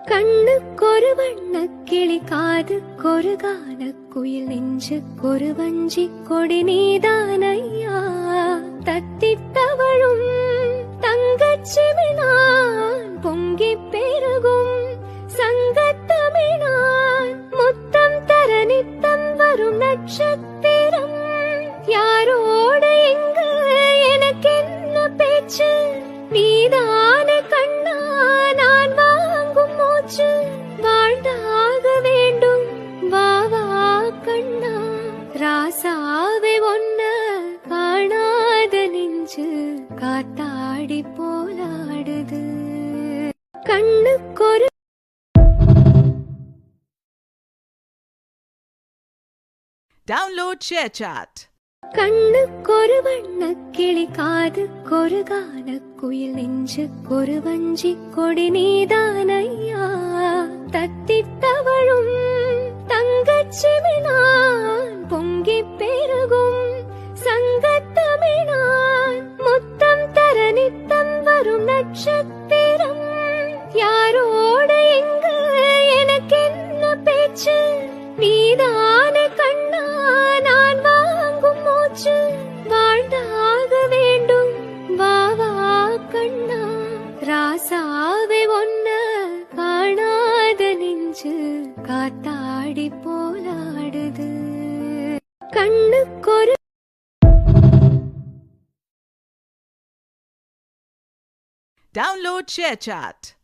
கண்ணுக்கொரு வண்ணக் கிளி, காதுக்கொரு கானக்குயில், நெஞ்சுக்கொரு வஞ்சிக் கொடி நீதானையா. தத்தித் தவழும் தங்கச் செவினான், பொங்கிப் பெருகும் சங்கத்தமிழான், முத்தம் தர நித்தம் வரும் நட்சத்திரம். யாரோடு இங்கு எனக்கென்ன பேச்சு, நீதான கண்ணா நான் வாங்கும் மூச்சு. வாழ்ந்தாக வேண்டும் வா வா கண்ணா, ராசாவே ஒன்ன காணாத நெஞ்சு காத்தாடி போலாடுது. கண்ணுக்கொரு Download ShareChat. கண்ணுக்கொரு வண்ணக் கிளி, காதுக்கொரு கானக்குயில், நெஞ்சுக்கொரு வஞ்சிக் கொடி நீதானையா. தத்தித் தவழும் தங்கச் செவினான், பொங்கிப் பெருகும் சங்கத்தமிழான், முத்தம் தர நித்தம் வரும் நட்சத்திரம். யாரோடு இங்கு எனக்கென்ன பேச்சு, நீதான கண்ணா நான் வாங்கும் மூச்சு. வாழ்ந்தாக வேண்டும் வா வா கண்ணா, ராசாவே ஒன்ன காணாத நெஞ்சு காத்தாடி போலாடுது. கண்ணுக்கொரு Download ShareChat.